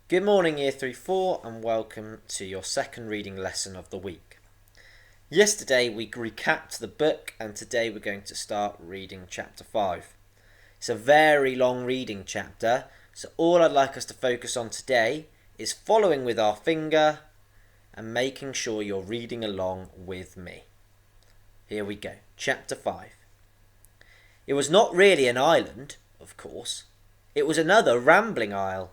Good morning, Year 3-4, and welcome to your second reading lesson of the week. Yesterday we recapped the book, and today we're going to start reading chapter 5. It's a very long reading chapter, so all I'd like us to focus on today is following with our finger and making sure you're reading along with me. Here we go, chapter 5. It was not really an island, of course. It was another rambling isle,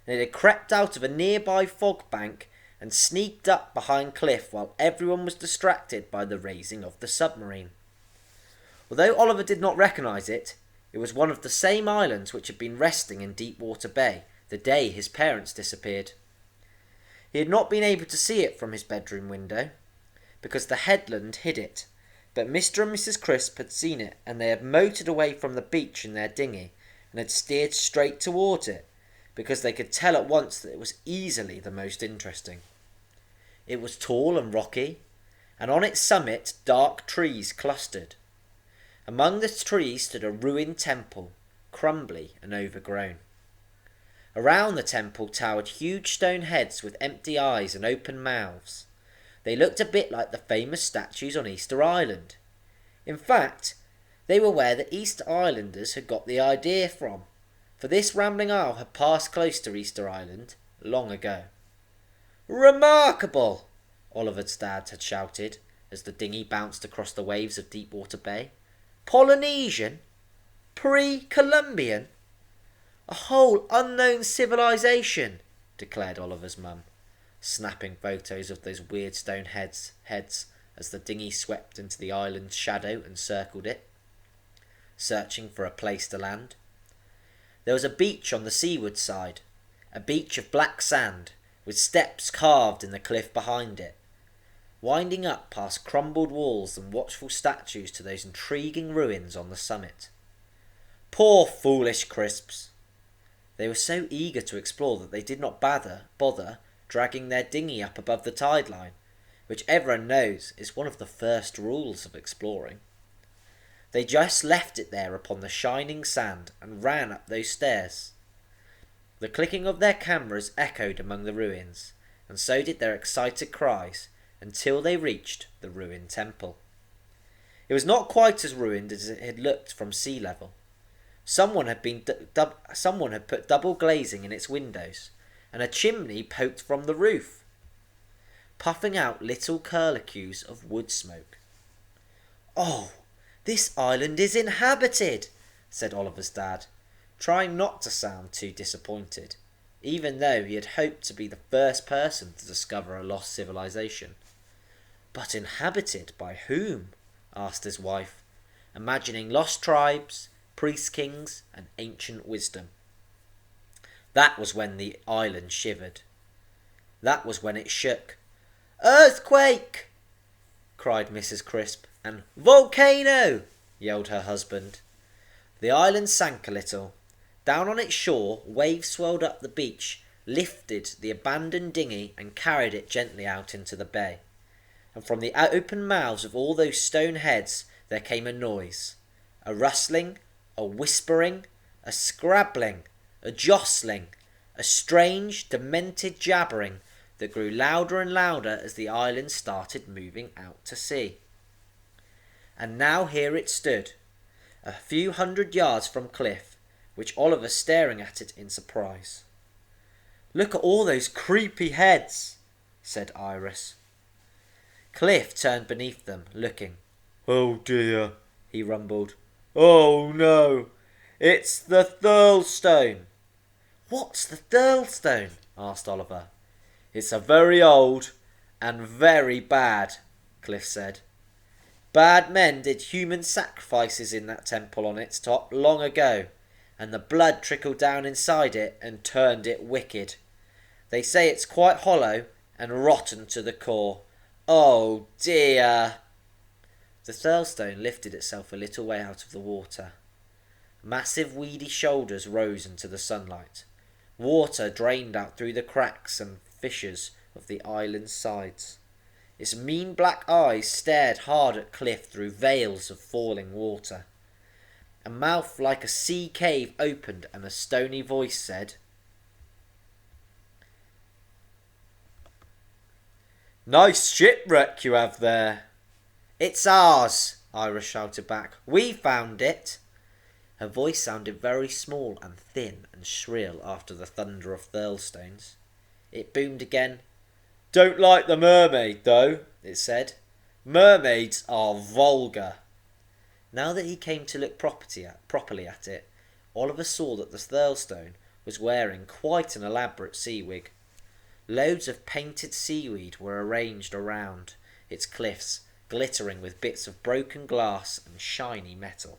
and it had crept out of a nearby fog bank and sneaked up behind Cliff while everyone was distracted by the raising of the submarine. Although Oliver did not recognise it, it was one of the same islands which had been resting in Deepwater Bay the day his parents disappeared. He had not been able to see it from his bedroom window, because the headland hid it, but Mr. and Mrs. Crisp had seen it, and they had motored away from the beach in their dinghy and had steered straight towards it, because they could tell at once that it was easily the most interesting. It was tall and rocky, and on its summit dark trees clustered. Among the trees stood a ruined temple, crumbly and overgrown. Around the temple towered huge stone heads with empty eyes and open mouths. They looked a bit like the famous statues on Easter Island. In fact, they were where the Easter Islanders had got the idea from, for this rambling isle had passed close to Easter Island long ago. "Remarkable!" Oliver's dad had shouted as the dinghy bounced across the waves of Deepwater Bay. "Polynesian? Pre-Columbian? A whole unknown civilization," declared Oliver's mum, snapping photos of those weird stone heads as the dinghy swept into the island's shadow and circled it, searching for a place to land. There was a beach on the seaward side, a beach of black sand, with steps carved in the cliff behind it, winding up past crumbled walls and watchful statues to those intriguing ruins on the summit. Poor foolish Crisps! They were so eager to explore that they did not bother dragging their dinghy up above the tide line, which everyone knows is one of the first rules of exploring. They just left it there upon the shining sand and ran up those stairs. The clicking of their cameras echoed among the ruins, and so did their excited cries, until they reached the ruined temple. It was not quite as ruined as it had looked from sea level. Someone had put double glazing in its windows, and a chimney poked from the roof, puffing out little curlicues of wood smoke. "Oh, this island is inhabited," said Oliver's dad, trying not to sound too disappointed, even though he had hoped to be the first person to discover a lost civilization. "But inhabited by whom?" asked his wife, imagining lost tribes, priest-kings, and ancient wisdom. That was when the island shivered. That was when it shook. "Earthquake!" cried Mrs. Crisp, and "Volcano!" yelled her husband. The island sank a little. Down on its shore, waves swelled up the beach, lifted the abandoned dinghy and carried it gently out into the bay. And from the open mouths of all those stone heads there came a noise, a rustling, a whispering, a scrabbling, a jostling, a strange, demented jabbering that grew louder and louder as the island started moving out to sea. And now here it stood, a few hundred yards from Cliff, with Oliver staring at it in surprise. "Look at all those creepy heads," said Iris. Cliff turned beneath them, looking. "Oh dear," he rumbled. "Oh no, it's the Thirlstone." "What's the Thirlstone?" asked Oliver. "It's a very old and very bad," Cliff said. "Bad men did human sacrifices in that temple on its top long ago, and the blood trickled down inside it and turned it wicked. They say it's quite hollow and rotten to the core. Oh dear!" The Thirlstone lifted itself a little way out of the water. Massive weedy shoulders rose into the sunlight. Water drained out through the cracks and fissures of the island's sides. Its mean black eyes stared hard at Cliff through veils of falling water. A mouth like a sea cave opened and a stony voice said, Nice shipwreck you have there. It's ours, Iris shouted back. We found it. Her voice sounded very small and thin and shrill after the thunder of Thirlstones. It boomed again. Don't like the mermaid, though, it said. Mermaids are vulgar. Now that he came to look properly at it, Oliver saw that the Thirlstone was wearing quite an elaborate sea wig. Loads of painted seaweed were arranged around its cliffs, glittering with bits of broken glass and shiny metal.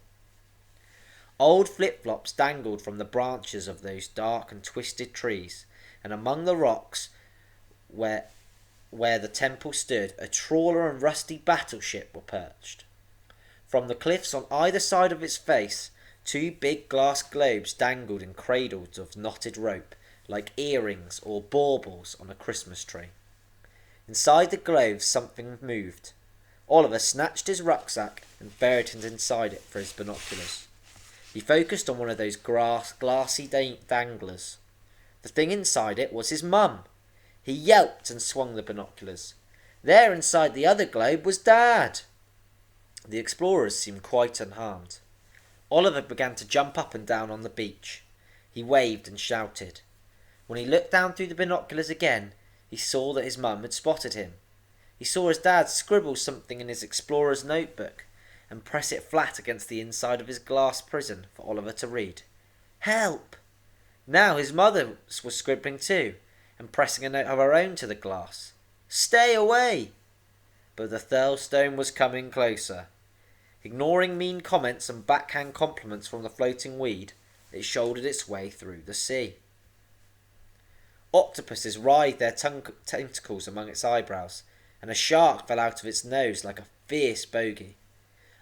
Old flip-flops dangled from the branches of those dark and twisted trees, and among the rocks where the temple stood, a trawler and rusty battleship were perched. From the cliffs on either side of its face, 2 big glass globes dangled in cradles of knotted rope, like earrings or baubles on a Christmas tree. Inside the globes something moved. Oliver snatched his rucksack and buried it inside it for his binoculars. He focused on one of those glassy danglers. The thing inside it was his mum. He yelped and swung the binoculars. There inside the other globe was Dad. The explorers seemed quite unharmed. Oliver began to jump up and down on the beach. He waved and shouted. When he looked down through the binoculars again, he saw that his mum had spotted him. He saw his dad scribble something in his explorer's notebook and press it flat against the inside of his glass prison for Oliver to read. Help! Now his mother was scribbling too, and pressing a note of her own to the glass. Stay away! But the Thirlstone was coming closer. Ignoring mean comments and backhand compliments from the floating weed, it shouldered its way through the sea. Octopuses writhed their tentacles among its eyebrows, and a shark fell out of its nose like a fierce bogey.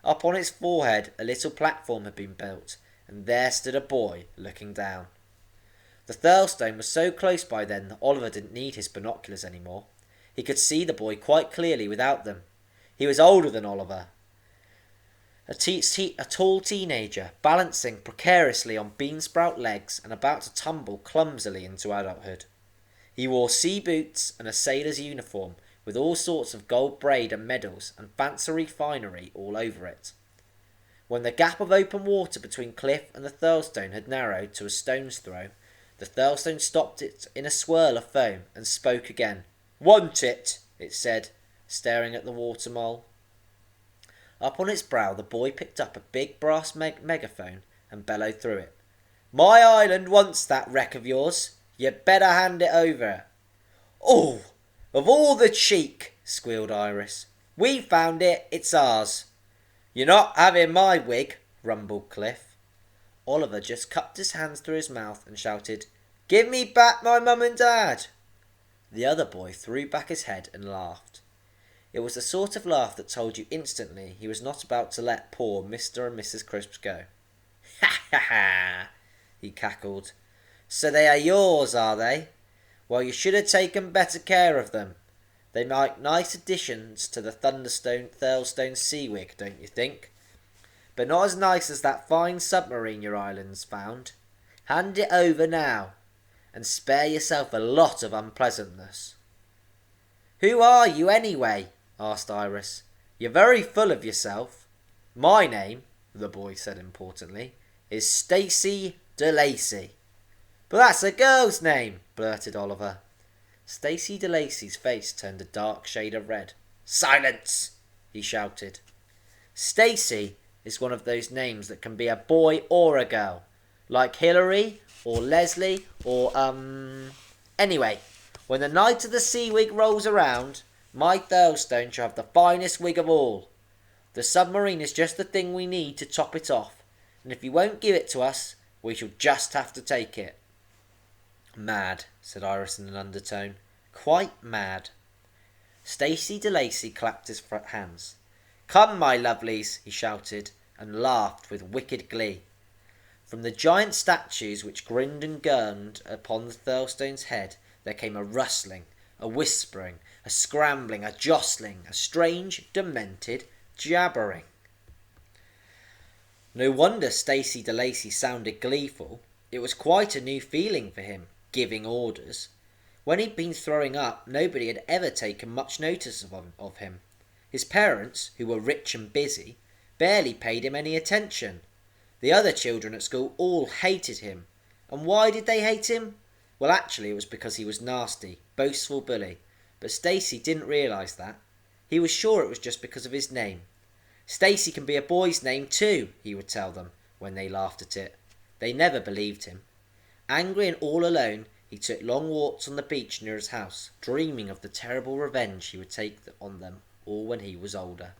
Up on its forehead a little platform had been built, and there stood a boy looking down. The Thirlstone was so close by then that Oliver didn't need his binoculars anymore. He could see the boy quite clearly without them. He was older than Oliver. A tall teenager, balancing precariously on beansprout legs and about to tumble clumsily into adulthood. He wore sea boots and a sailor's uniform with all sorts of gold braid and medals and fancy finery all over it. When the gap of open water between Cliff and the Thirlstone had narrowed to a stone's throw, the Thirlstone stopped it in a swirl of foam and spoke again. Want it, it said, staring at the water mole. Up on its brow the boy picked up a big brass megaphone and bellowed through it. My island wants that wreck of yours. You'd better hand it over. Oh, of all the cheek, squealed Iris. We found it, it's ours. You're not having my wig, rumbled Cliff. Oliver just cupped his hands through his mouth and shouted, Give me back my mum and dad. The other boy threw back his head and laughed. It was the sort of laugh that told you instantly he was not about to let poor Mr. and Mrs. Crisp go. Ha ha ha, he cackled. So they are yours, are they? Well, you should have taken better care of them. They make nice additions to the Thirlstone seawig, don't you think? But not as nice as that fine submarine your island's found. Hand it over now, and spare yourself a lot of unpleasantness. Who are you, anyway? Asked Iris. You're very full of yourself. My name, the boy said importantly, is Stacy de Lacy. But that's a girl's name, blurted Oliver. Stacy de Lacy's face turned a dark shade of red. Silence, he shouted. Stacy is one of those names that can be a boy or a girl, like Hillary or Leslie or Anyway, when the night of the sea wig rolls around, my Thirlstone shall have the finest wig of all. The submarine is just the thing we need to top it off, and if you won't give it to us, we shall just have to take it. Mad, said Iris in an undertone. Quite mad. Stacy de Lacy clapped his hands. Come, my lovelies, he shouted, and laughed with wicked glee. From the giant statues which grinned and gurned upon the Thirlstone's head, there came a rustling, a whispering, a scrambling, a jostling, a strange, demented jabbering. No wonder Stacy de Lacy sounded gleeful. It was quite a new feeling for him, giving orders. When he'd been throwing up, nobody had ever taken much notice of him. His parents, who were rich and busy, barely paid him any attention. The other children at school all hated him. And why did they hate him? Well, actually it was because he was nasty, boastful bully. But Stacy didn't realise that. He was sure it was just because of his name. Stacy can be a boy's name too, he would tell them, when they laughed at it. They never believed him. Angry and all alone, he took long walks on the beach near his house, dreaming of the terrible revenge he would take on them all when he was older.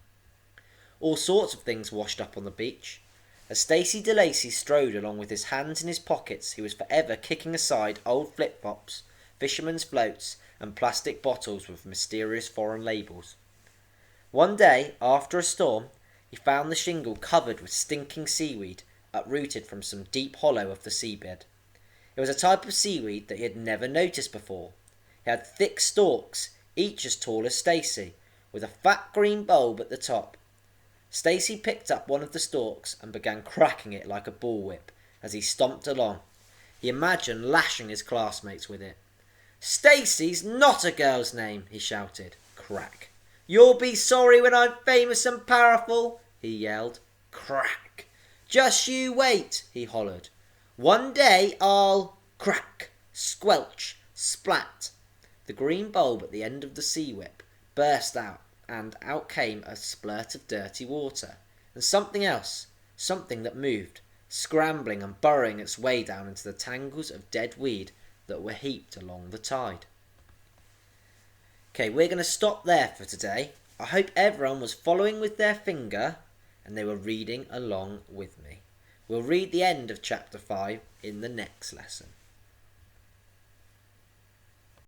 All sorts of things washed up on the beach. As Stacy de Lacy strode along with his hands in his pockets, he was forever kicking aside old flip-flops, fishermen's floats, and plastic bottles with mysterious foreign labels. One day, after a storm, he found the shingle covered with stinking seaweed, uprooted from some deep hollow of the seabed. It was a type of seaweed that he had never noticed before. It had thick stalks, each as tall as Stacy, with a fat green bulb at the top. Stacy picked up one of the stalks and began cracking it like a bullwhip as he stomped along. He imagined lashing his classmates with it. "Stacy's not a girl's name," he shouted. Crack. "You'll be sorry when I'm famous and powerful," he yelled. Crack. "Just you wait," he hollered. "One day I'll..." Crack. Squelch. Splat. The green bulb at the end of the sea whip burst out, and out came a splurt of dirty water, and something else, something that moved, scrambling and burrowing its way down into the tangles of dead weed that were heaped along the tide. Okay, we're going to stop there for today. I hope everyone was following with their finger and they were reading along with me. We'll read the end of chapter 5 in the next lesson.